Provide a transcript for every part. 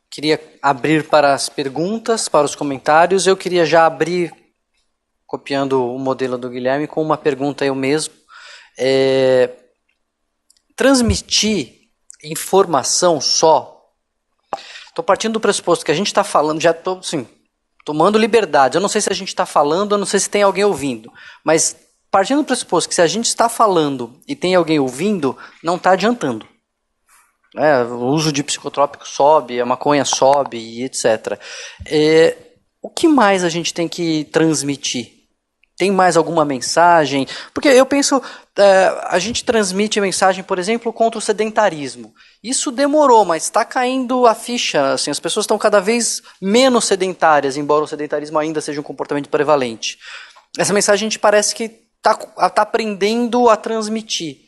Queria abrir para as perguntas, para os comentários. Eu queria já abrir, copiando o modelo do Guilherme, com uma pergunta eu mesmo. Transmitir informação só. Estou partindo do pressuposto que a gente está falando, já estou assim, tomando liberdade. Eu não sei se a gente está falando, eu não sei se tem alguém ouvindo. Mas partindo do pressuposto que se a gente está falando e tem alguém ouvindo, não está adiantando. O uso de psicotrópico sobe, a maconha sobe e etc. O que mais a gente tem que transmitir? Tem mais alguma mensagem? Porque eu penso, a gente transmite mensagem, por exemplo, contra o sedentarismo. Isso demorou, mas está caindo a ficha. Assim, as pessoas estão cada vez menos sedentárias, embora o sedentarismo ainda seja um comportamento prevalente. Essa mensagem a gente parece que está aprendendo a transmitir.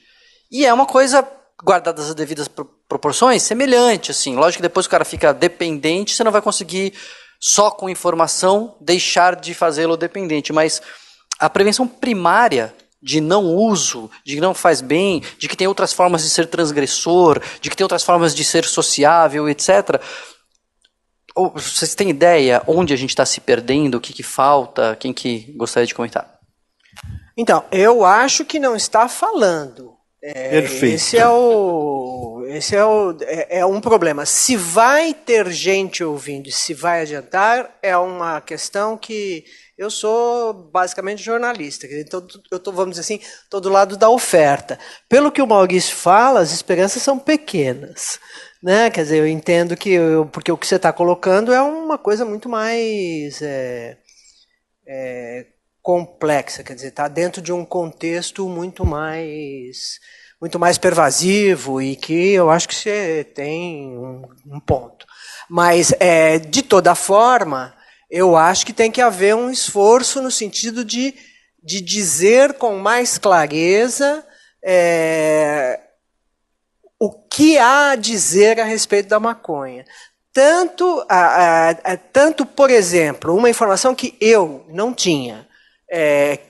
E é uma coisa, guardadas as devidas proporções, semelhante. Assim. Lógico que depois o cara fica dependente, você não vai conseguir, só com informação, deixar de fazê-lo dependente. Mas a prevenção primária de não uso, de que não faz bem, de que tem outras formas de ser transgressor, de que tem outras formas de ser sociável, etc. Vocês têm ideia onde a gente está se perdendo, o que falta? Quem que gostaria de comentar? Então, eu acho que não está falando. Perfeito. Esse é um problema. Se vai ter gente ouvindo, se vai adiantar, é uma questão que eu sou basicamente jornalista, então eu estou, vamos dizer assim, estou do lado da oferta. Pelo que o Maurício fala, as esperanças são pequenas, né? Quer dizer, eu entendo que porque o que você está colocando é uma coisa muito mais complexa, quer dizer, está dentro de um contexto muito mais pervasivo e que eu acho que você tem um ponto. Mas, de toda forma, eu acho que tem que haver um esforço no sentido de dizer com mais clareza o que há a dizer a respeito da maconha. Tanto, por exemplo, uma informação que eu não tinha,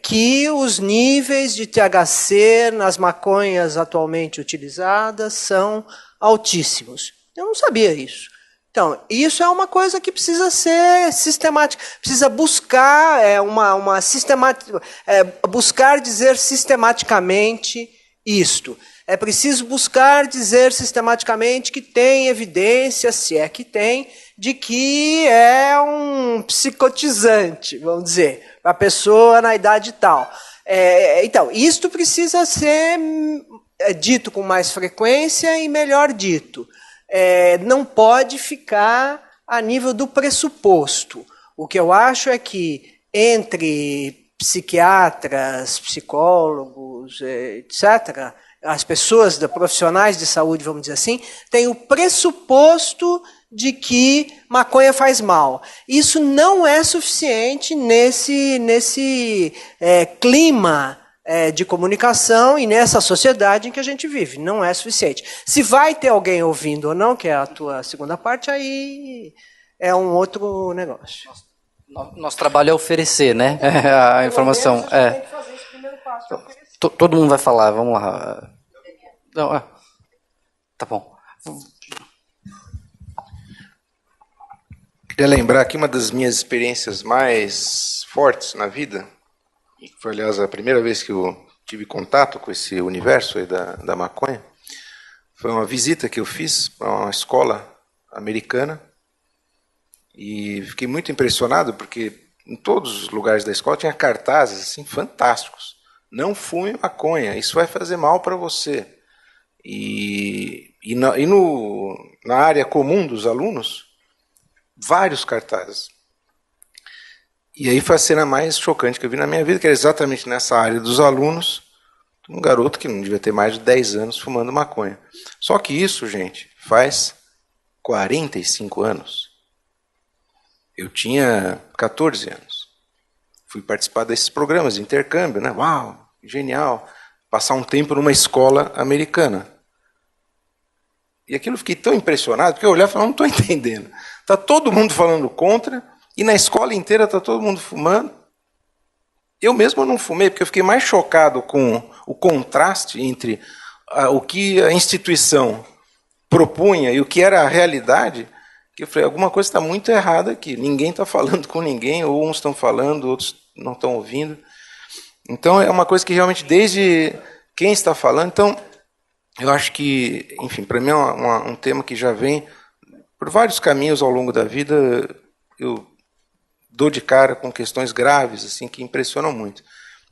que os níveis de THC nas maconhas atualmente utilizadas são altíssimos. Eu não sabia isso. Então, isso é uma coisa que precisa ser sistemática, precisa buscar buscar dizer sistematicamente isto. É preciso buscar dizer sistematicamente que tem evidência, se é que tem, de que é um psicotizante, vamos dizer, para a pessoa na idade tal. Então, isto precisa ser dito com mais frequência e melhor dito. Não pode ficar a nível do pressuposto. O que eu acho é que entre psiquiatras, psicólogos, etc., as pessoas, profissionais de saúde, vamos dizer assim, tem o pressuposto de que maconha faz mal. Isso não é suficiente nesse clima de comunicação e nessa sociedade em que a gente vive. Não é suficiente. Se vai ter alguém ouvindo ou não, que é a tua segunda parte, aí é um outro negócio. Nosso trabalho é oferecer, né? A informação. Tem que fazer esse primeiro passo, oferecer. Todo mundo vai falar, vamos lá. Não, tá bom. Queria lembrar aqui uma das minhas experiências mais fortes na vida, e foi, aliás, a primeira vez que eu tive contato com esse universo aí da maconha, foi uma visita que eu fiz para uma escola americana, e fiquei muito impressionado, porque em todos os lugares da escola tinha cartazes assim, fantásticos. Não fume maconha, isso vai fazer mal para você. Na área comum dos alunos, vários cartazes. E aí foi a cena mais chocante que eu vi na minha vida, que era exatamente nessa área dos alunos, um garoto que não devia ter mais de 10 anos fumando maconha. Só que isso, gente, faz 45 anos. Eu tinha 14 anos. Fui participar desses programas de intercâmbio, né? Uau, genial. Passar um tempo numa escola americana. E aquilo eu fiquei tão impressionado, porque eu olhava e falava, não estou entendendo. Está todo mundo falando contra, e na escola inteira está todo mundo fumando. Eu mesmo não fumei, porque eu fiquei mais chocado com o contraste entre o que a instituição propunha e o que era a realidade, que eu falei, alguma coisa está muito errada aqui. Ninguém está falando com ninguém, ou uns estão falando, outros não estão ouvindo. Então, é uma coisa que realmente, desde quem está falando... Então, eu acho que, enfim, para mim é um tema que já vem por vários caminhos ao longo da vida. Eu dou de cara com questões graves, assim, que impressionam muito.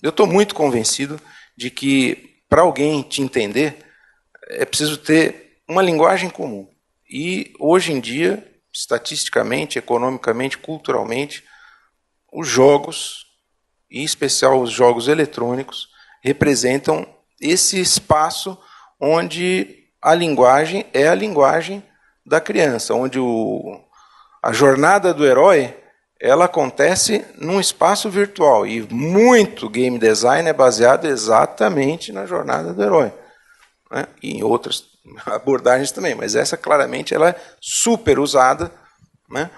Eu estou muito convencido de que, para alguém te entender, é preciso ter uma linguagem comum. E, hoje em dia, estatisticamente, economicamente, culturalmente, os jogos, em especial os jogos eletrônicos, representam esse espaço onde a linguagem é a linguagem da criança, onde a jornada do herói ela acontece num espaço virtual, e muito game design é baseado exatamente na jornada do herói, né? E em outras abordagens também, mas essa claramente ela é super usada, né?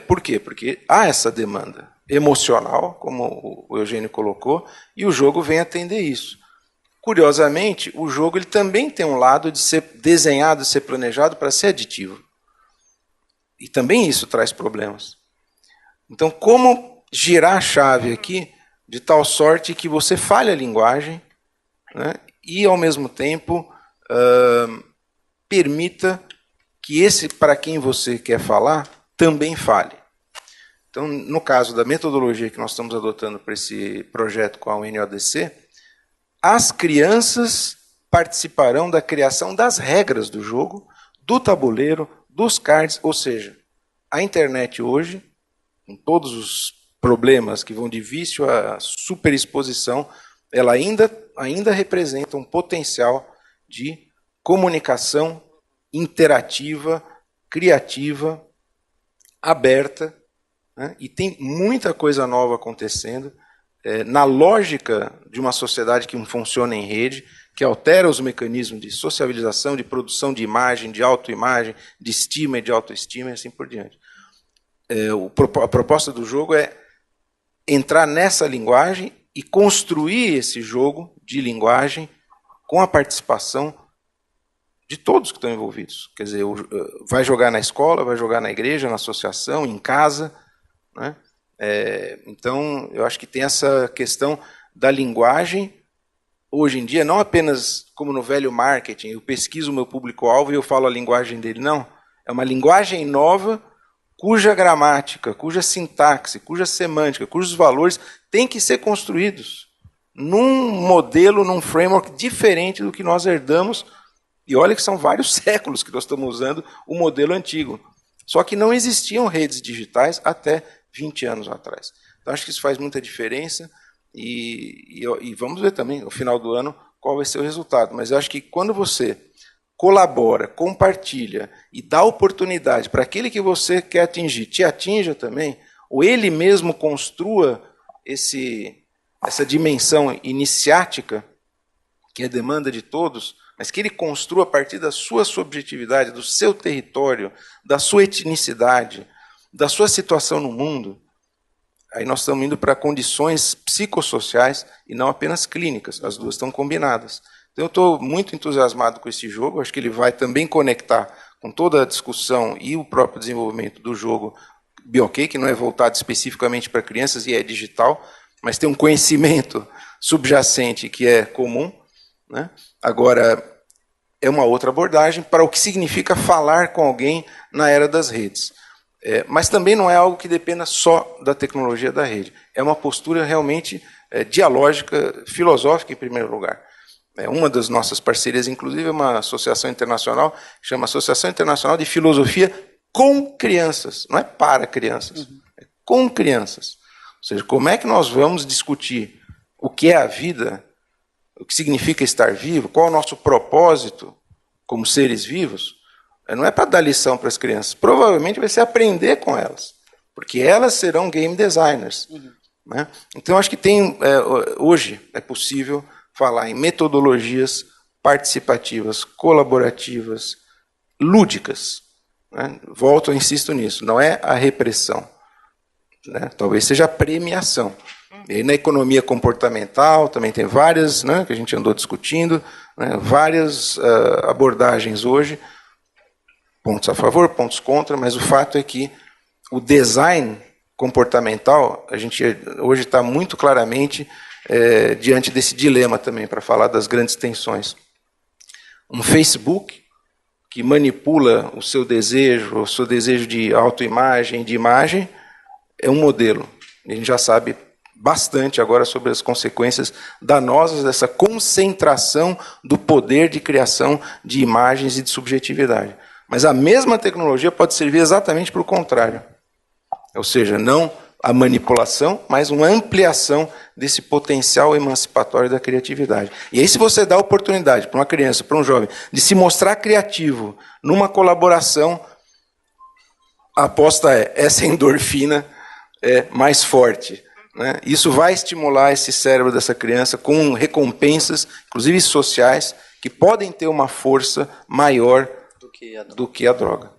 Por quê? Porque há essa demanda emocional, como o Eugênio colocou, e o jogo vem atender isso. Curiosamente, o jogo ele também tem um lado de ser desenhado, de ser planejado para ser aditivo. E também isso traz problemas. Então, como girar a chave aqui de tal sorte que você fale a linguagem, né, e, ao mesmo tempo, permita que esse para quem você quer falar também fale. Então, no caso da metodologia que nós estamos adotando para esse projeto com a UNODC, as crianças participarão da criação das regras do jogo, do tabuleiro, dos cards, ou seja, a internet hoje, com todos os problemas que vão de vício à superexposição, ela ainda representa um potencial de comunicação interativa, criativa, aberta, né? E tem muita coisa nova acontecendo na lógica de uma sociedade que funciona em rede, que altera os mecanismos de sociabilização, de produção de imagem, de autoimagem, de estima e de autoestima e assim por diante. A proposta do jogo é entrar nessa linguagem e construir esse jogo de linguagem com a participação de todos que estão envolvidos. Quer dizer, vai jogar na escola, vai jogar na igreja, na associação, em casa, né? Então, eu acho que tem essa questão da linguagem, hoje em dia, não apenas como no velho marketing, eu pesquiso o meu público-alvo e eu falo a linguagem dele, não. É uma linguagem nova, cuja gramática, cuja sintaxe, cuja semântica, cujos valores têm que ser construídos num modelo, num framework diferente do que nós herdamos. E olha que são vários séculos que nós estamos usando o modelo antigo. Só que não existiam redes digitais até 20 anos atrás. Então, acho que isso faz muita diferença e vamos ver também, no final do ano, qual vai ser o resultado. Mas eu acho que quando você colabora, compartilha e dá oportunidade para aquele que você quer atingir, te atinja também, ou ele mesmo construa essa dimensão iniciática, que é demanda de todos, mas que ele construa a partir da sua subjetividade, do seu território, da sua etnicidade, da sua situação no mundo, aí nós estamos indo para condições psicossociais e não apenas clínicas, as duas estão combinadas. Então, eu estou muito entusiasmado com esse jogo, acho que ele vai também conectar com toda a discussão e o próprio desenvolvimento do jogo BioK, que não é voltado especificamente para crianças e é digital, mas tem um conhecimento subjacente que é comum, né? Agora, é uma outra abordagem para o que significa falar com alguém na era das redes. Mas também não é algo que dependa só da tecnologia da rede. É uma postura realmente dialógica, filosófica, em primeiro lugar. Uma das nossas parcerias, inclusive, é uma associação internacional, que chama Associação Internacional de Filosofia com Crianças. Não é para crianças, é com crianças. Ou seja, como é que nós vamos discutir o que é a vida, o que significa estar vivo, qual é o nosso propósito como seres vivos. Não é para dar lição para as crianças, provavelmente vai ser aprender com elas, porque elas serão game designers. Né? Então, acho que hoje é possível falar em metodologias participativas, colaborativas, lúdicas. Né? Volto, insisto nisso, não é a repressão. Né? Talvez seja a premiação, E na economia comportamental também tem várias, né, que a gente andou discutindo, né, várias abordagens hoje, pontos a favor, pontos contra, mas o fato é que o design comportamental, a gente hoje está muito claramente diante desse dilema também, para falar das grandes tensões. Um Facebook que manipula o seu desejo de autoimagem, de imagem, é um modelo. A gente já sabe bastante agora sobre as consequências danosas dessa concentração do poder de criação de imagens e de subjetividade. Mas a mesma tecnologia pode servir exatamente para o contrário. Ou seja, não a manipulação, mas uma ampliação desse potencial emancipatório da criatividade. E aí, se você dá a oportunidade para uma criança, para um jovem, de se mostrar criativo numa colaboração, a aposta essa endorfina é mais forte, né? Isso vai estimular esse cérebro dessa criança com recompensas, inclusive sociais, que podem ter uma força maior do que a droga.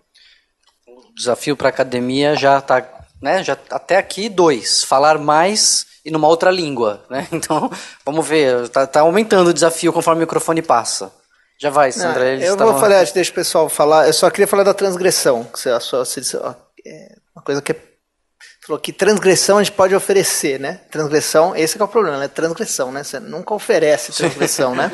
O desafio para a academia já está, né, já até aqui 2, falar mais e numa outra língua, né? Então, vamos ver, tá aumentando o desafio conforme o microfone passa. Já vai, Sandra. Vou falar, deixa o pessoal falar, eu só queria falar da transgressão, que você disse, uma coisa que falou que transgressão a gente pode oferecer, né? Transgressão, esse que é o problema, né? Transgressão, né? Você nunca oferece transgressão, né?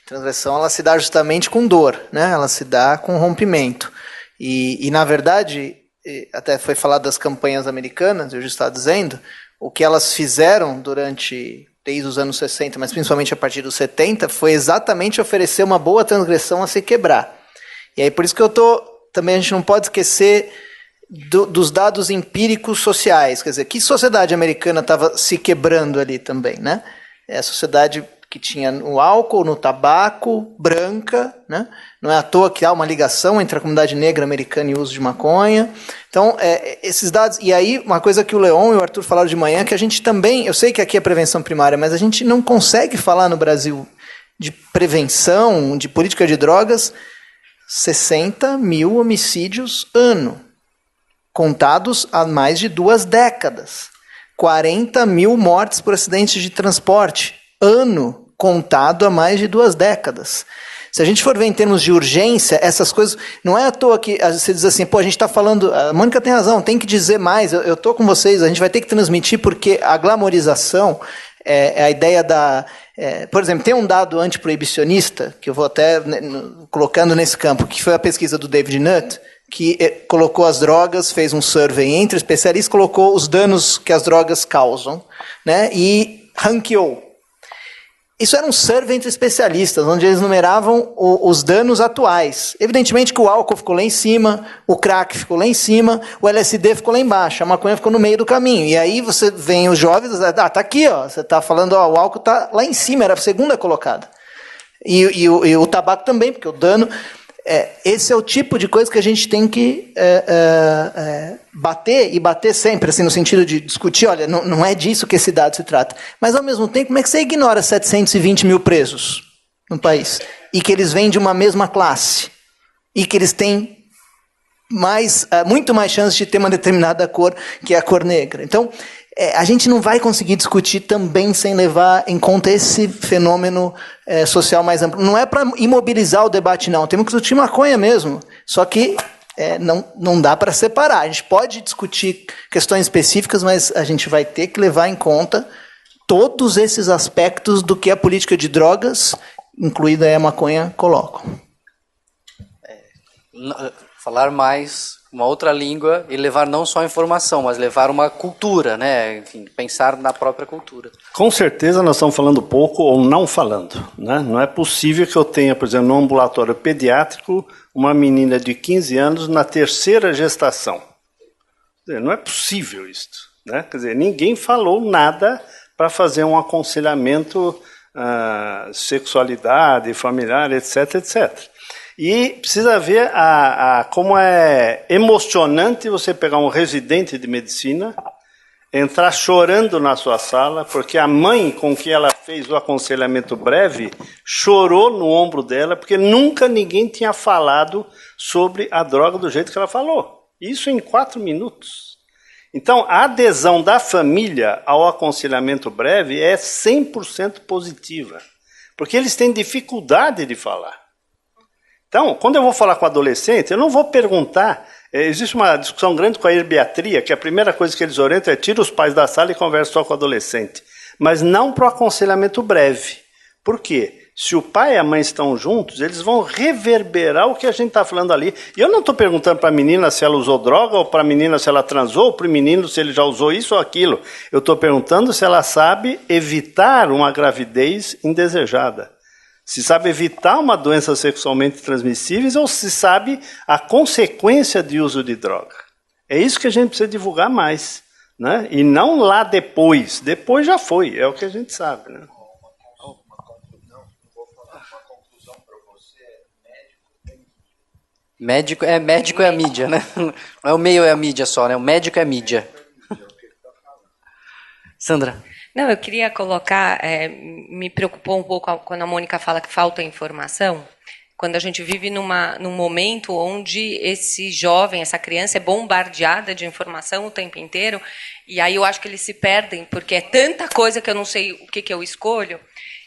Transgressão, ela se dá justamente com dor, né? Ela se dá com rompimento. E na verdade, até foi falado das campanhas americanas, eu já estava dizendo, o que elas fizeram desde os anos 60, mas principalmente a partir dos 70, foi exatamente oferecer uma boa transgressão a se quebrar. E aí por isso que também a gente não pode esquecer dos dados empíricos sociais, quer dizer, que sociedade americana estava se quebrando ali também, né? É a sociedade que tinha o álcool, no tabaco, branca, né? Não é à toa que há uma ligação entre a comunidade negra americana e o uso de maconha. Então, esses dados... E aí, uma coisa que o Leon e o Arthur falaram de manhã, que a gente também... Eu sei que aqui é prevenção primária, mas a gente não consegue falar no Brasil de prevenção, de política de drogas, 60 mil homicídios ano, contados há mais de 2 décadas. 40 mil mortes por acidentes de transporte, ano, contado há mais de 2 décadas. Se a gente for ver em termos de urgência, essas coisas... Não é à toa que você diz assim, a gente está falando... A Mônica tem razão, tem que dizer mais. Eu estou com vocês, a gente vai ter que transmitir, porque a glamorização, a ideia da... por exemplo, tem um dado antiproibicionista, que eu vou até colocando nesse campo, que foi a pesquisa do David Nutt, que colocou as drogas, fez um survey entre especialistas, colocou os danos que as drogas causam, né, e ranqueou. Isso era um survey entre especialistas, onde eles numeravam os danos atuais. Evidentemente que o álcool ficou lá em cima, o crack ficou lá em cima, o LSD ficou lá embaixo, a maconha ficou no meio do caminho. E aí você vem os jovens, tá aqui, você está falando, o álcool está lá em cima, era a segunda colocada. E o tabaco também, porque o dano... esse é o tipo de coisa que a gente tem que bater, e bater sempre, assim, no sentido de discutir, olha, não é disso que esse dado se trata. Mas, ao mesmo tempo, como é que você ignora 720 mil presos no país? E que eles vêm de uma mesma classe? E que eles têm muito mais chance de ter uma determinada cor, que é a cor negra. Então, a gente não vai conseguir discutir também sem levar em conta esse fenômeno social mais amplo. Não é para imobilizar o debate, não. Temos que discutir maconha mesmo. Só que não dá para separar. A gente pode discutir questões específicas, mas a gente vai ter que levar em conta todos esses aspectos do que a política de drogas, incluída a maconha, coloca. Falar mais uma outra língua e levar não só informação, mas levar uma cultura, né? Enfim, pensar na própria cultura. Com certeza nós estamos falando pouco ou não falando, né? Não é possível que eu tenha, por exemplo, no ambulatório pediátrico, uma menina de 15 anos na 3ª gestação. Quer dizer, não é possível isso, né? Quer dizer, ninguém falou nada para fazer um aconselhamento, sexualidade, familiar, etc, etc. E precisa ver como é emocionante você pegar um residente de medicina, entrar chorando na sua sala, porque a mãe com que ela fez o aconselhamento breve chorou no ombro dela, porque nunca ninguém tinha falado sobre a droga do jeito que ela falou. Isso em 4 minutos. Então, a adesão da família ao aconselhamento breve é 100% positiva, porque eles têm dificuldade de falar. Então, quando eu vou falar com adolescente, eu não vou perguntar. Existe uma discussão grande com a herbiatria, que a primeira coisa que eles orientam é tira os pais da sala e conversa só com o adolescente. Mas não para o aconselhamento breve. Por quê? Se o pai e a mãe estão juntos, eles vão reverberar o que a gente está falando ali. E eu não estou perguntando para a menina se ela usou droga, ou para a menina se ela transou, ou para o menino se ele já usou isso ou aquilo. Eu estou perguntando se ela sabe evitar uma gravidez indesejada. Se sabe evitar uma doença sexualmente transmissível ou se sabe a consequência de uso de droga. É isso que a gente precisa divulgar mais, né? E não lá depois. Depois já foi, é o que a gente sabe, né? Médico é a mídia, né? Não é o meio, é a mídia só, né? O médico é a mídia. Sandra. Não, eu queria colocar, me preocupou um pouco quando a Mônica fala que falta informação, quando a gente vive num momento onde esse jovem, essa criança é bombardeada de informação o tempo inteiro, e aí eu acho que eles se perdem, porque é tanta coisa que eu não sei o que eu escolho.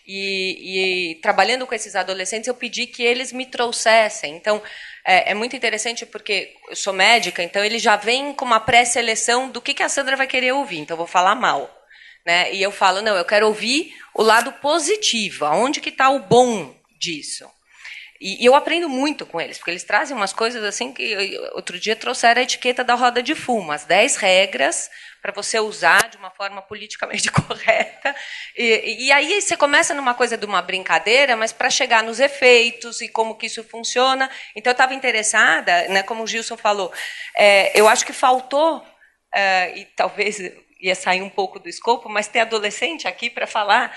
E trabalhando com esses adolescentes, eu pedi que eles me trouxessem. Então, é muito interessante porque eu sou médica, então eles já vêm com uma pré-seleção do que a Sandra vai querer ouvir, então eu vou falar mal. Né? E eu falo, não, eu quero ouvir o lado positivo, aonde que está o bom disso. E eu aprendo muito com eles, porque eles trazem umas coisas assim que outro dia trouxeram a etiqueta da roda de fumo, as 10 regras para você usar de uma forma politicamente correta. E aí você começa numa coisa de uma brincadeira, mas para chegar nos efeitos e como que isso funciona. Então, eu estava interessada, né, como o Gilson falou, eu acho que faltou, e talvez ia sair um pouco do escopo, mas ter adolescente aqui para falar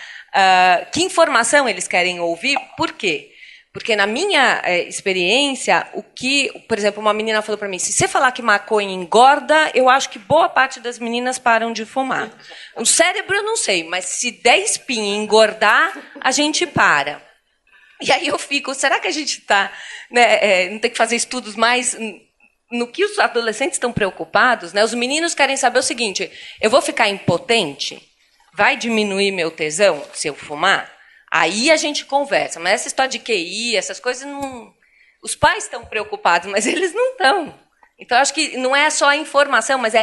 que informação eles querem ouvir, por quê? Porque, na minha experiência, por exemplo, uma menina falou para mim, se você falar que maconha engorda, eu acho que boa parte das meninas param de fumar. O cérebro eu não sei, mas se 10 pin engordar, a gente para. E aí eu fico, será que a gente está, né, não tem que fazer estudos mais no que os adolescentes estão preocupados? Né? Os meninos querem saber o seguinte, eu vou ficar impotente? Vai diminuir meu tesão se eu fumar? Aí a gente conversa, mas essa história de QI, essas coisas, não... os pais estão preocupados, mas eles não estão. Então, acho que não é só a informação, mas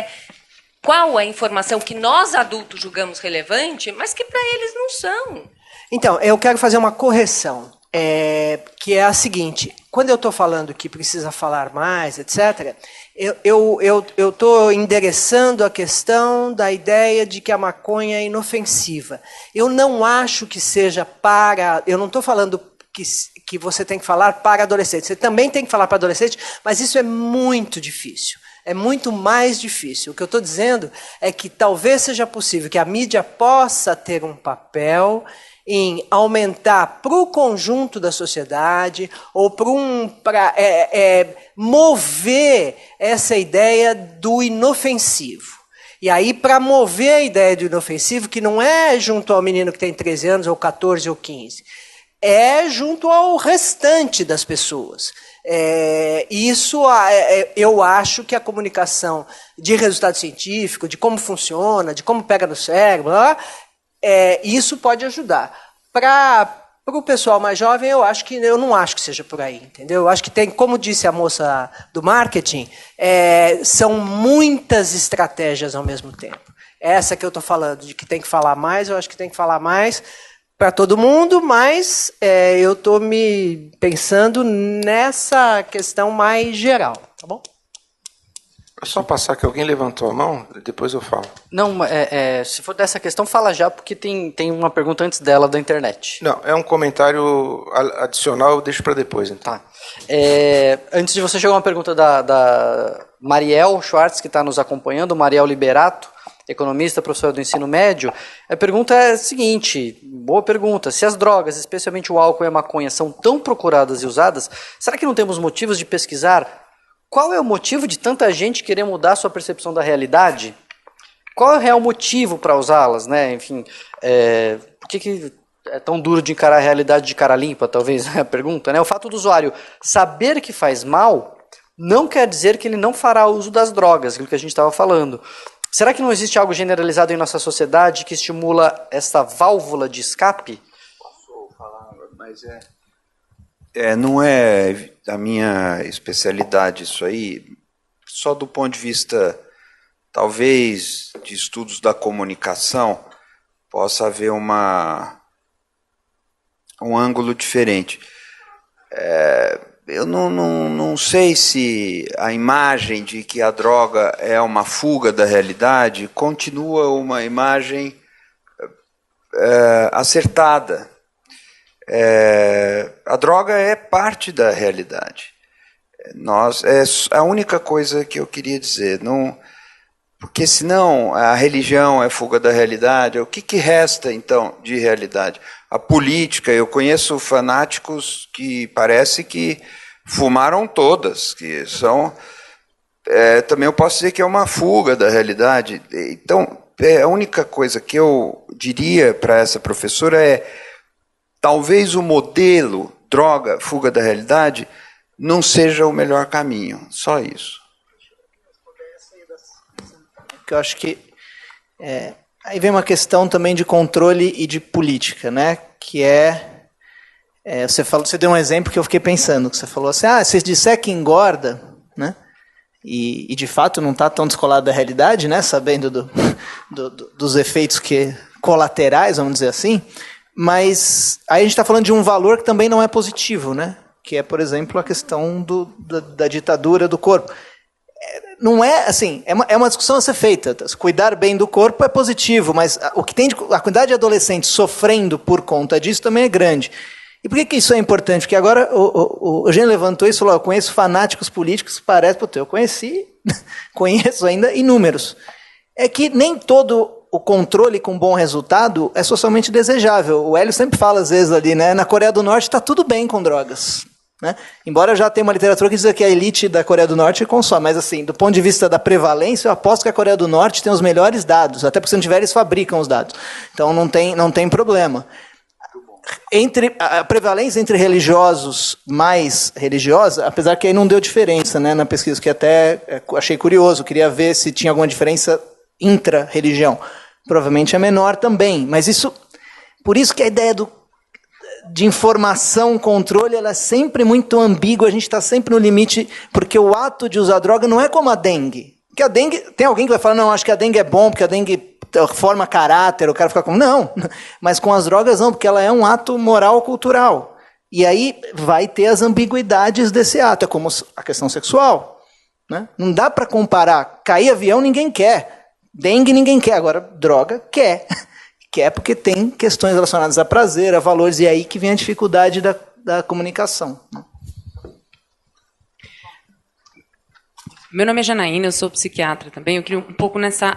qual a informação que nós adultos julgamos relevante, mas que para eles não são. Então, eu quero fazer uma correção, que é a seguinte, quando eu estou falando que precisa falar mais, etc., eu estou endereçando a questão da ideia de que a maconha é inofensiva. Eu não acho que seja eu não estou falando que você tem que falar para adolescente. Você também tem que falar para adolescente, mas isso é muito difícil. É muito mais difícil. O que eu estou dizendo é que talvez seja possível que a mídia possa ter um papel em aumentar para o conjunto da sociedade ou para mover essa ideia do inofensivo. E aí, para mover a ideia do inofensivo, que não é junto ao menino que tem 13 anos, ou 14, ou 15, é junto ao restante das pessoas. Eu acho que a comunicação de resultado científico, de como funciona, de como pega no cérebro, isso pode ajudar. Para o pessoal mais jovem, eu não acho que seja por aí, entendeu? Eu acho que tem, como disse a moça do marketing, são muitas estratégias ao mesmo tempo. Essa que eu estou falando, de que tem que falar mais, eu acho que tem que falar mais para todo mundo, mas eu estou me pensando nessa questão mais geral, tá bom? É só passar que alguém levantou a mão, depois eu falo. Não, se for dessa questão, fala já, porque tem uma pergunta antes dela da internet. Não, é um comentário adicional, eu deixo para depois. Então. Tá. Antes de você chegar, uma pergunta da Mariel Schwartz, que está nos acompanhando, Mariel Liberato, economista, professora do ensino médio. A pergunta é a seguinte, boa pergunta, se as drogas, especialmente o álcool e a maconha, são tão procuradas e usadas, será que não temos motivos de pesquisar qual é o motivo de tanta gente querer mudar sua percepção da realidade? Qual é o real motivo para usá-las, né? Enfim, por que é tão duro de encarar a realidade de cara limpa, talvez, é a pergunta, né? O fato do usuário saber que faz mal não quer dizer que ele não fará uso das drogas, aquilo que a gente estava falando. Será que não existe algo generalizado em nossa sociedade que estimula essa válvula de escape? Posso falar, mas não é a minha especialidade isso aí, só do ponto de vista, talvez, de estudos da comunicação, possa haver um ângulo diferente. Eu não sei se a imagem de que a droga é uma fuga da realidade continua uma imagem acertada. A droga é parte da realidade. É a única coisa que eu queria dizer. Não, porque senão a religião é fuga da realidade. O que resta, então, de realidade? A política, eu conheço fanáticos que parece que fumaram todas, que são... também eu posso dizer que é uma fuga da realidade. Então, a única coisa que eu diria para essa professora é talvez o modelo droga, fuga da realidade, não seja o melhor caminho. Só isso. Eu acho que aí vem uma questão também de controle e de política, né? Que você deu um exemplo que eu fiquei pensando, que você falou assim, se disser que engorda, né? E de fato não está tão descolado da realidade, né? Sabendo dos efeitos colaterais, vamos dizer assim, mas aí a gente está falando de um valor que também não é positivo, né? Que é, por exemplo, a questão da ditadura do corpo. Não é assim, é uma discussão a ser feita. Cuidar bem do corpo é positivo, mas a quantidade de adolescentes sofrendo por conta disso também é grande. E por que isso é importante? Porque agora o Eugênio levantou isso e falou, eu conheço fanáticos políticos, parece, eu conheço ainda inúmeros. É que nem todo o controle com bom resultado é socialmente desejável. O Hélio sempre fala, às vezes, ali, né? Na Coreia do Norte está tudo bem com drogas. Né? Embora já tenha uma literatura que diz que a elite da Coreia do Norte consome, mas assim, do ponto de vista da prevalência, eu aposto que a Coreia do Norte tem os melhores dados, até porque se não tiver, eles fabricam os dados. Então não tem problema. A prevalência entre religiosos mais religiosa, apesar que aí não deu diferença, né, na pesquisa, que até achei curioso, queria ver se tinha alguma diferença intra-religião. Provavelmente é menor também, mas por isso que a ideia de informação, controle, ela é sempre muito ambígua, a gente está sempre no limite, porque o ato de usar droga não é como a dengue. Porque a dengue, tem alguém que vai falar, não, acho que a dengue é bom, porque a dengue forma caráter, o cara fica como... Não, mas com as drogas não, porque ela é um ato moral cultural. E aí vai ter as ambiguidades desse ato, é como a questão sexual. Né? Não dá para comparar, cair avião ninguém quer, dengue ninguém quer, agora droga quer. Quer porque tem questões relacionadas a prazer, a valores, e é aí que vem a dificuldade da comunicação. Meu nome é Janaína, eu sou psiquiatra também. Eu queria um pouco nessa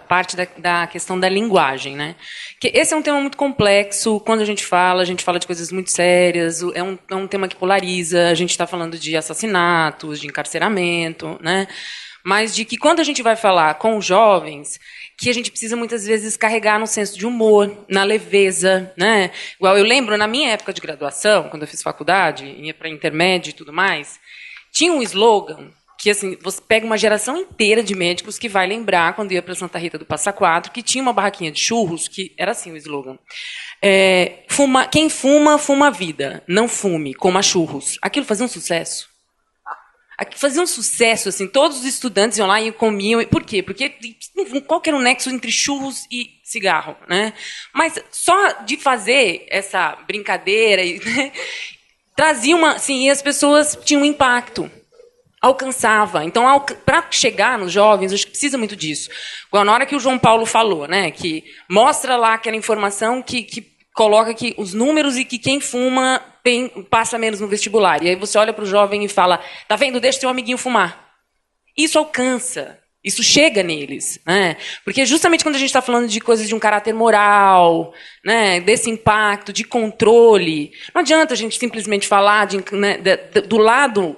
parte da questão da linguagem, né? Que esse é um tema muito complexo. Quando a gente fala de coisas muito sérias. É um tema que polariza. A gente está falando de assassinatos, de encarceramento, né? Mas de que quando a gente vai falar com os jovens, que a gente precisa muitas vezes carregar no senso de humor, na leveza, né? Igual eu lembro, na minha época de graduação, quando eu fiz faculdade, ia para intermédio e tudo mais, tinha um slogan que, assim, você pega uma geração inteira de médicos que vai lembrar, quando ia para Santa Rita do Passa Quatro, que tinha uma barraquinha de churros, que era assim o slogan. Quem fuma, fuma a vida. Não fume, coma churros. Aquilo fazia um sucesso. Fazia um sucesso, assim, todos os estudantes iam lá e comiam. Por quê? Porque qual que era o nexo entre churros e cigarro, né? Mas só de fazer essa brincadeira, né, trazia e as pessoas tinham um impacto. Alcançava. Então, para chegar nos jovens, acho que precisa muito disso. Igual na hora que o João Paulo falou, né, que mostra lá aquela informação que coloca aqui os números e que quem fuma passa menos no vestibular. E aí você olha para o jovem e fala, tá vendo, deixa seu amiguinho fumar. Isso alcança, isso chega neles. Né? Porque justamente quando a gente está falando de coisas de um caráter moral, né, desse impacto, de controle, não adianta a gente simplesmente falar do lado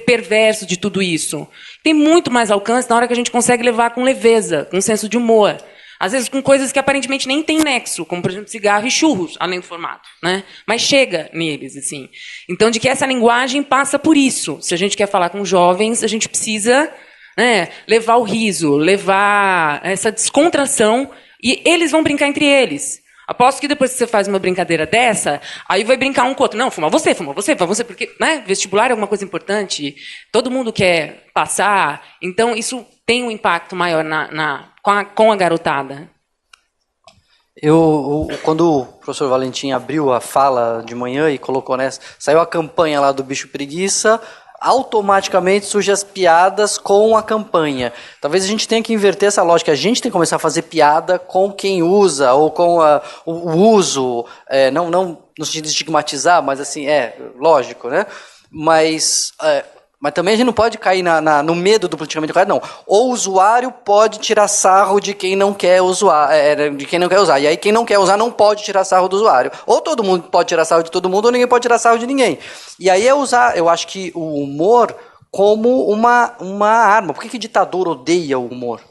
perverso de tudo isso. Tem muito mais alcance na hora que a gente consegue levar com leveza, com senso de humor. Às vezes com coisas que aparentemente nem tem nexo, como, por exemplo, cigarro e churros, além do formato. Né? Mas chega neles. Assim. Então, de que essa linguagem passa por isso. Se a gente quer falar com jovens, a gente precisa né? Levar o riso, levar essa descontração, e eles vão brincar entre eles. Aposto que depois que você faz uma brincadeira dessa, aí vai brincar um com o outro. Não, fuma você, porque, né, vestibular é alguma coisa importante, todo mundo quer passar, então isso tem um impacto maior com a garotada. Quando o professor Valentim abriu a fala de manhã e colocou nessa, saiu a campanha lá do bicho preguiça, automaticamente surgem as piadas com a campanha. Talvez a gente tenha que inverter essa lógica. A gente tem que começar a fazer piada com quem usa, ou com o uso, não no sentido de estigmatizar, mas assim, lógico, né? Mas também a gente não pode cair no medo do politicamente correto, não. O usuário pode tirar sarro de quem não quer usar, e aí quem não quer usar não pode tirar sarro do usuário. Ou todo mundo pode tirar sarro de todo mundo, ou ninguém pode tirar sarro de ninguém. E aí eu acho que o humor como uma arma. Por que ditador odeia o humor?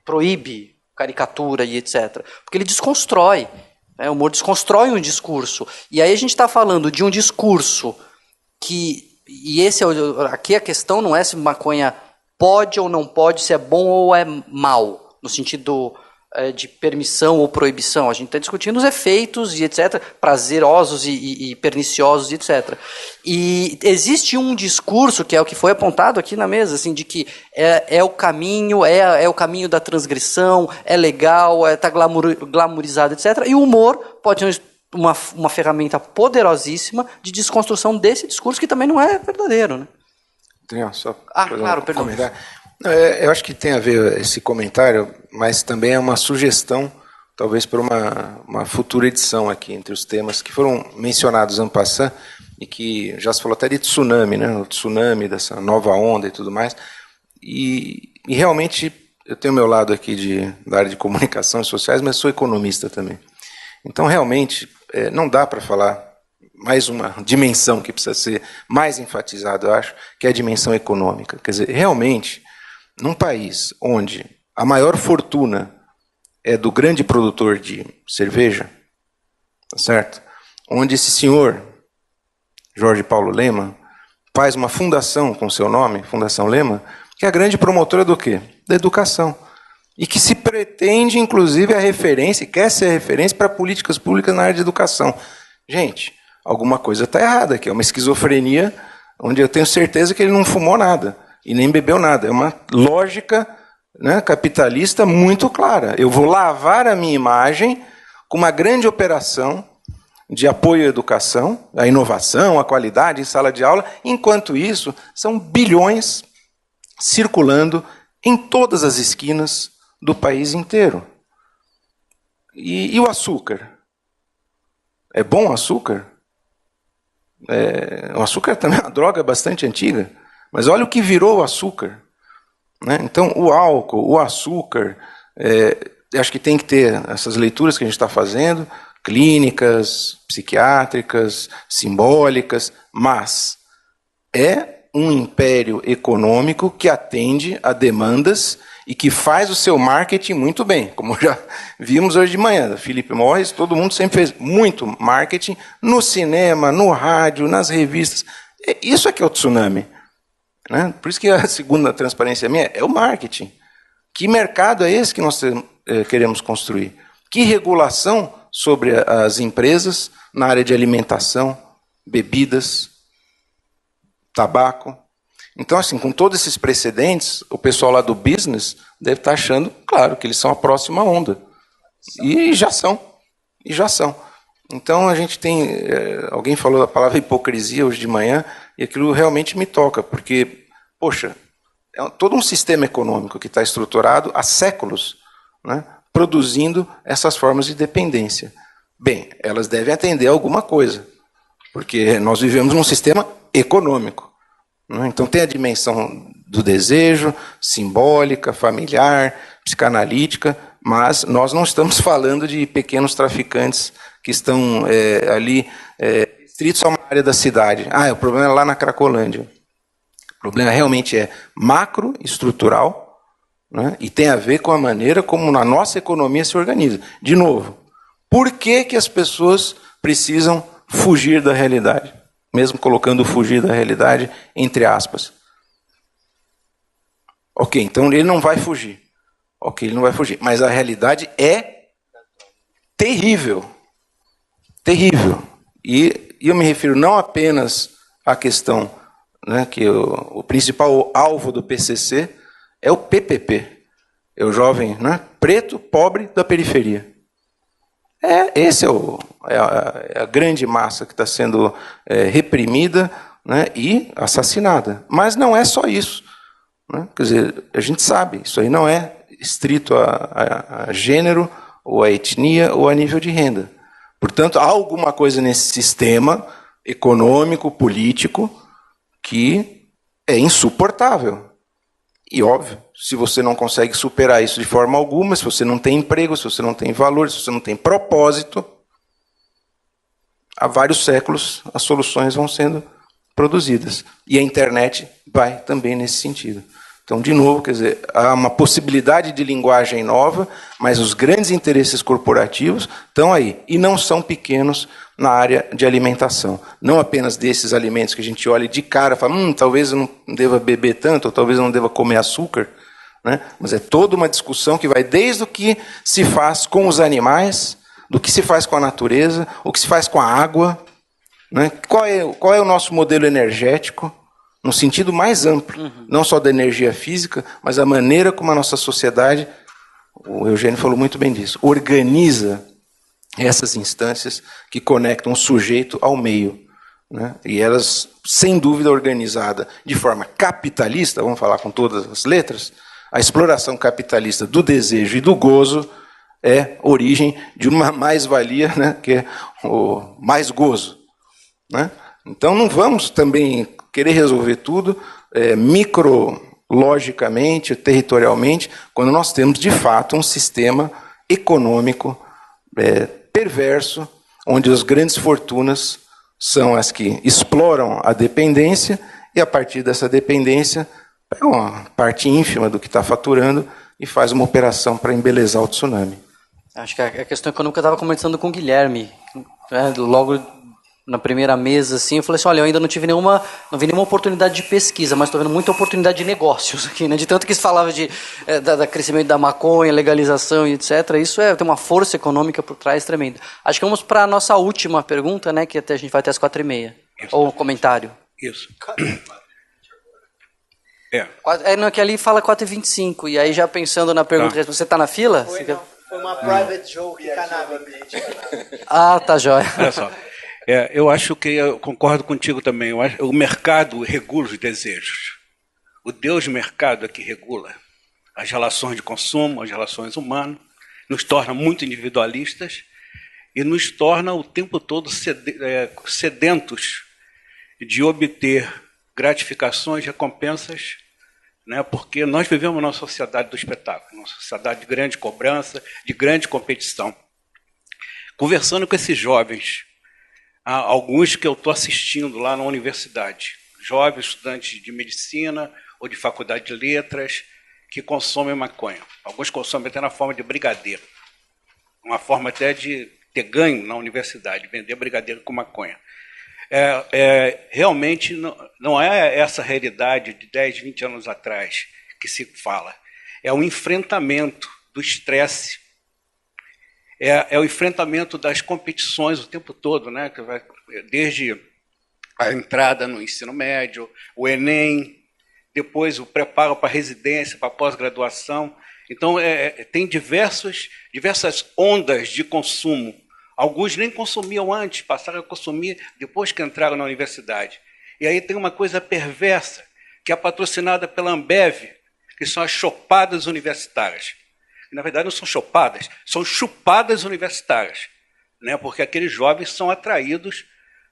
Proíbe caricatura e etc. Porque ele desconstrói. O humor desconstrói um discurso. E aí a gente está falando de um discurso que... E aqui a questão não é se maconha pode ou não pode, se é bom ou é mal, no sentido de permissão ou proibição. A gente está discutindo os efeitos e etc., prazerosos e perniciosos e etc. E existe um discurso, que é o que foi apontado aqui na mesa, assim, de que é o caminho, é o caminho da transgressão, é legal, está glamourizado, etc. E o humor pode ser uma ferramenta poderosíssima de desconstrução desse discurso que também não é verdadeiro, né? Claro, perdão. Eu acho que tem a ver esse comentário, mas também é uma sugestão, talvez para uma futura edição aqui, entre os temas que foram mencionados en passant, e que já se falou até de tsunami, né? O tsunami dessa nova onda e tudo mais. E realmente, eu tenho o meu lado aqui da área de comunicação e sociais, mas sou economista também. Então, realmente, não dá para falar mais uma dimensão que precisa ser mais enfatizada, eu acho, que é a dimensão econômica. Quer dizer, realmente, num país onde a maior fortuna é do grande produtor de cerveja, tá certo? Onde esse senhor, Jorge Paulo Lemann, faz uma fundação com seu nome, Fundação Lemann, que é a grande promotora do quê? Da educação. E que se pretende, inclusive, a referência, quer ser a referência para políticas públicas na área de educação. Gente, alguma coisa está errada aqui. É uma esquizofrenia onde eu tenho certeza que ele não fumou nada e nem bebeu nada. É uma lógica, né, capitalista muito clara. Eu vou lavar a minha imagem com uma grande operação de apoio à educação, à inovação, à qualidade em sala de aula. Enquanto isso, são bilhões circulando em todas as esquinas do país inteiro. E o açúcar? É bom o açúcar? O açúcar também é uma droga bastante antiga, mas olha o que virou o açúcar, né? Então, o álcool, o açúcar, acho que tem que ter essas leituras que a gente está fazendo, clínicas, psiquiátricas, simbólicas, mas é um império econômico que atende a demandas e que faz o seu marketing muito bem, como já vimos hoje de manhã. Philip Morris, todo mundo sempre fez muito marketing no cinema, no rádio, nas revistas. Isso é que é o tsunami, né? Por isso que a segunda transparência minha é o marketing. Que mercado é esse que nós queremos construir? Que regulação sobre as empresas na área de alimentação, bebidas, tabaco? Então, assim, com todos esses precedentes, o pessoal lá do business deve estar achando, claro, que eles são a próxima onda. E já são. Então, a gente tem... alguém falou a palavra hipocrisia hoje de manhã, e aquilo realmente me toca, porque, poxa, é todo um sistema econômico que está estruturado há séculos, né, produzindo essas formas de dependência. Bem, elas devem atender a alguma coisa, porque nós vivemos num sistema econômico. Então tem a dimensão do desejo, simbólica, familiar, psicanalítica, mas nós não estamos falando de pequenos traficantes que estão ali restritos a uma área da cidade. O problema é lá na Cracolândia. O problema realmente é macroestrutural, né, e tem a ver com a maneira como a nossa economia se organiza. De novo, por que as pessoas precisam fugir da realidade? Mesmo colocando fugir da realidade entre aspas. Ok, então ele não vai fugir. Ok, ele não vai fugir. Mas a realidade é terrível. Terrível. E eu me refiro não apenas à questão, né, que o principal alvo do PCC é o PPP. É o jovem, né, preto, pobre, da periferia. Esse é a grande massa que está sendo reprimida, né, e assassinada. Mas não é só isso. Né? Quer dizer, a gente sabe, isso aí não é estrito a gênero, ou a etnia, ou a nível de renda. Portanto, há alguma coisa nesse sistema econômico, político, que é insuportável. E, óbvio, se você não consegue superar isso de forma alguma, se você não tem emprego, se você não tem valor, se você não tem propósito, há vários séculos as soluções vão sendo produzidas. E a internet vai também nesse sentido. Então, de novo, quer dizer, há uma possibilidade de linguagem nova, mas os grandes interesses corporativos estão aí, e não são pequenos na área de alimentação. Não apenas desses alimentos que a gente olha de cara e fala, talvez eu não deva beber tanto, ou talvez eu não deva comer açúcar, né? Mas é toda uma discussão que vai desde o que se faz com os animais, do que se faz com a natureza, o que se faz com a água, né? Qual é o nosso modelo energético, no sentido mais amplo, não só da energia física, mas a maneira como a nossa sociedade, o Eugênio falou muito bem disso, organiza essas instâncias que conectam o sujeito ao meio. Né? E elas, sem dúvida, organizadas de forma capitalista, vamos falar com todas as letras, a exploração capitalista do desejo e do gozo é origem de uma mais-valia, né, que é o mais gozo. Né? Então não vamos também querer resolver tudo micrologicamente, territorialmente, quando nós temos, de fato, um sistema econômico perverso, onde as grandes fortunas são as que exploram a dependência e, a partir dessa dependência, pegam uma parte ínfima do que está faturando e faz uma operação para embelezar o tsunami. Acho que a questão econômica eu estava conversando com o Guilherme, né, logo na primeira mesa, assim, eu falei assim, olha, eu ainda não vi nenhuma oportunidade de pesquisa, mas estou vendo muita oportunidade de negócios aqui, né? De tanto que se falava da crescimento da maconha, legalização e etc. Isso tem uma força econômica por trás tremenda. Acho que vamos para a nossa última pergunta, né? Que a gente vai até as 4h30. Ou comentário. Isso. Não, que ali fala 4h25, e aí já pensando na pergunta, você está na fila? Foi uma private joke canavamente. Ah, tá jóia. Olha só. Eu acho que eu concordo contigo também. O mercado regula os desejos. O Deus mercado é que regula as relações de consumo, as relações humanas, nos torna muito individualistas e nos torna o tempo todo sedentos de obter gratificações, recompensas, né? Porque nós vivemos numa sociedade do espetáculo, numa sociedade de grande cobrança, de grande competição. Conversando com esses jovens, há alguns que eu estou assistindo lá na universidade, jovens estudantes de medicina ou de faculdade de letras que consomem maconha. Alguns consomem até na forma de brigadeiro, uma forma até de ter ganho na universidade, vender brigadeiro com maconha. Realmente não é essa realidade de 10, 20 anos atrás que se fala. É um enfrentamento do estresse, é o enfrentamento das competições o tempo todo, né? Desde a entrada no ensino médio, o Enem, depois o preparo para a residência, para a pós-graduação. Então, tem diversas ondas de consumo. Alguns nem consumiam antes, passaram a consumir depois que entraram na universidade. E aí tem uma coisa perversa, que é patrocinada pela Ambev, que são as chopadas universitárias. Na verdade, não são chopadas, são chupadas universitárias, né? Porque aqueles jovens são atraídos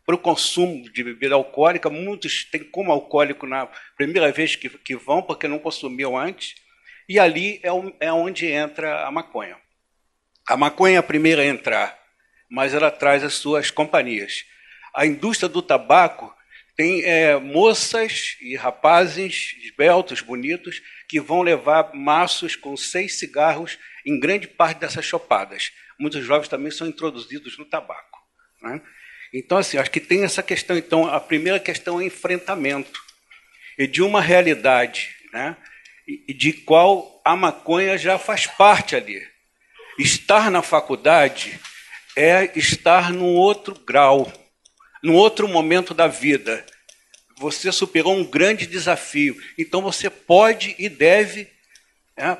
para o consumo de bebida alcoólica. Muitos têm como alcoólico na primeira vez que vão, porque não consumiam antes, e ali é onde entra a maconha. A maconha é a primeira a entrar, mas ela traz as suas companhias. A indústria do tabaco tem moças e rapazes esbeltos, bonitos, que vão levar maços com 6 cigarros em grande parte dessas chopadas. Muitos jovens também são introduzidos no tabaco, né? Então, assim, acho que tem essa questão. Então, a primeira questão é enfrentamento e de uma realidade, né? de qual a maconha já faz parte ali. Estar na faculdade é estar num outro grau, num outro momento da vida. Você superou um grande desafio, então você pode e deve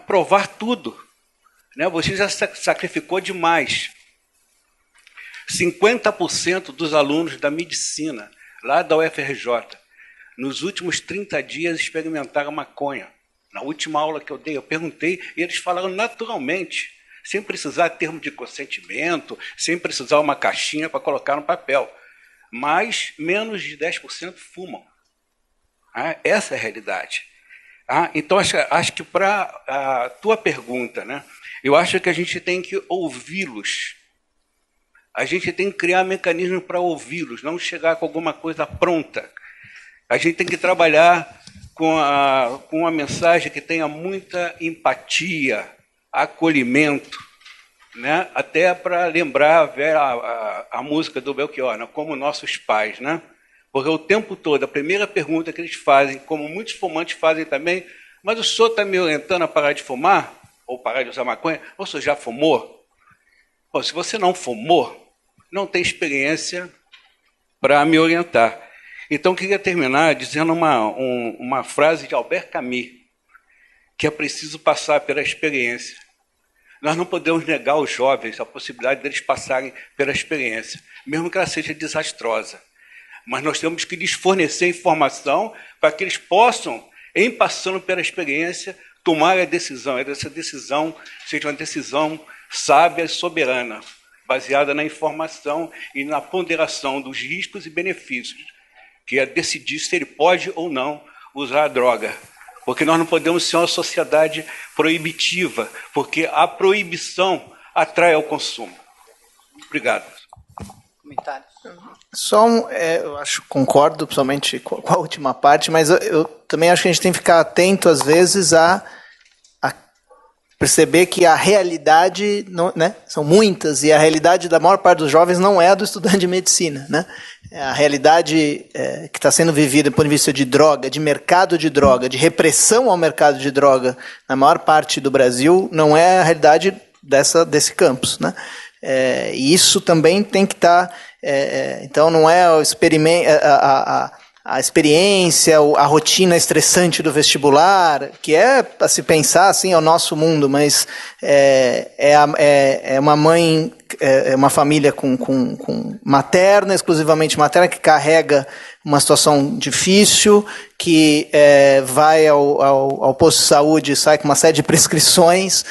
provar tudo. Né? Você já sacrificou demais. 50% dos alunos da medicina, lá da UFRJ, nos últimos 30 dias experimentaram maconha. Na última aula que eu dei, eu perguntei, e eles falaram naturalmente, sem precisar de termo de consentimento, sem precisar uma caixinha para colocar no papel. Mas menos de 10% fumam. Essa é a realidade. Então, acho que para a tua pergunta, né, eu acho que a gente tem que ouvi-los. A gente tem que criar mecanismos para ouvi-los, não chegar com alguma coisa pronta. A gente tem que trabalhar com uma mensagem que tenha muita empatia, acolhimento, né? Até para lembrar a música do Belchior, né? Como nossos pais, né? Porque o tempo todo, a primeira pergunta que eles fazem, como muitos fumantes fazem também, mas o senhor está me orientando a parar de fumar? Ou parar de usar maconha? Ou o senhor já fumou? Bom, se você não fumou, não tem experiência para me orientar. Então, eu queria terminar dizendo uma frase de Albert Camus, que é preciso passar pela experiência. Nós não podemos negar aos jovens a possibilidade deles passarem pela experiência, mesmo que ela seja desastrosa. Mas nós temos que lhes fornecer informação para que eles possam, em passando pela experiência, tomar a decisão. E essa decisão seja uma decisão sábia e soberana, baseada na informação e na ponderação dos riscos e benefícios, que é decidir se ele pode ou não usar a droga. Porque nós não podemos ser uma sociedade proibitiva, porque a proibição atrai ao consumo. Obrigado. Comentários? Só eu acho, concordo, principalmente com a última parte, mas eu também acho que a gente tem que ficar atento, às vezes, a perceber que a realidade, né, são muitas, e a realidade da maior parte dos jovens não é a do estudante de medicina. Né? A realidade que está sendo vivida do ponto de vista de droga, de mercado de droga, de repressão ao mercado de droga, na maior parte do Brasil, não é a realidade desse campus. Né? E isso também tem que estar... então, não é o experimento... A experiência, a rotina estressante do vestibular, que é para se pensar assim, é o nosso mundo, mas é uma mãe, é uma família com materna, exclusivamente materna, que carrega uma situação difícil, que vai ao posto de saúde e sai com uma série de prescrições.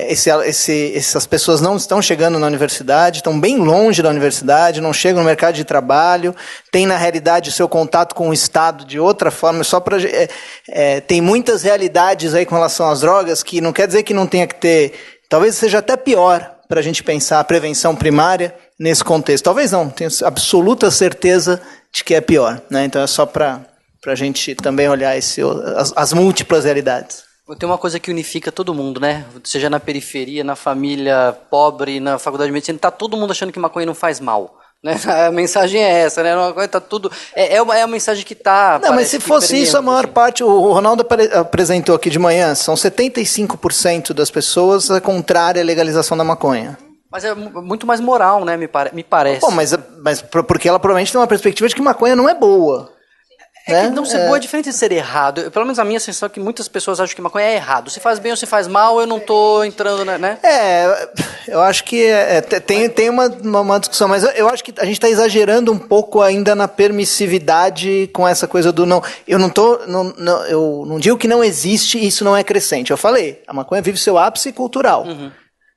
Essas pessoas não estão chegando na universidade, estão bem longe da universidade, não chegam no mercado de trabalho, têm, na realidade, o seu contato com o Estado de outra forma. Tem muitas realidades aí com relação às drogas que não quer dizer que não tenha que ter... Talvez seja até pior para a gente pensar a prevenção primária nesse contexto. Talvez não, tenho absoluta certeza de que é pior. Né? Então é só para a gente também olhar as múltiplas realidades. Tem uma coisa que unifica todo mundo, né? Seja na periferia, na família pobre, na faculdade de medicina, está todo mundo achando que maconha não faz mal. Né? A mensagem é essa, né? Tá tudo, é uma mensagem que está... Não, mas se fosse isso, a maior parte... O Ronaldo apresentou aqui de manhã, são 75% das pessoas contrárias à legalização da maconha. Mas é muito mais moral, né? Me parece. Bom, mas porque ela provavelmente tem uma perspectiva de que maconha não é boa. Que não ser boa é diferente de ser errado. Pelo menos a minha sensação é que muitas pessoas acham que maconha é errado. Se faz bem ou se faz mal, eu não estou entrando, né? Eu acho que tem uma discussão, mas eu acho que a gente está exagerando um pouco ainda na permissividade com essa coisa do não. Eu não digo que não existe e isso não é crescente. Eu falei, a maconha vive seu ápice cultural. Uhum.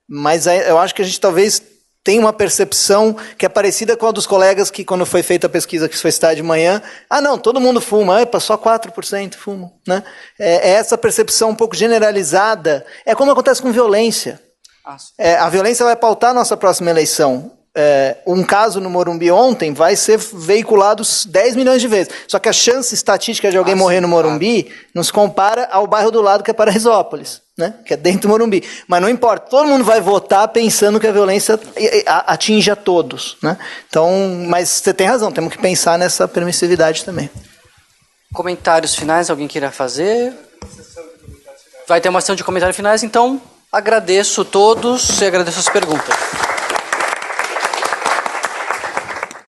Mas eu acho que a gente talvez tenha uma percepção que é parecida com a dos colegas que, quando foi feita a pesquisa que foi citada de manhã, não, todo mundo fuma, só 4% fumam. Né? Essa percepção um pouco generalizada. É como acontece com violência. A violência vai pautar a nossa próxima eleição. Um caso no Morumbi ontem vai ser veiculado 10 milhões de vezes. Só que a chance estatística de alguém morrer no Morumbi não se compara ao bairro do lado, que é Paraisópolis, né? Que é dentro do Morumbi. Mas não importa, todo mundo vai votar pensando que a violência atinge a todos. Né? Então, mas você tem razão, temos que pensar nessa permissividade também. Comentários finais, alguém queira fazer? Vai ter uma sessão de comentários finais, então agradeço todos e agradeço as perguntas.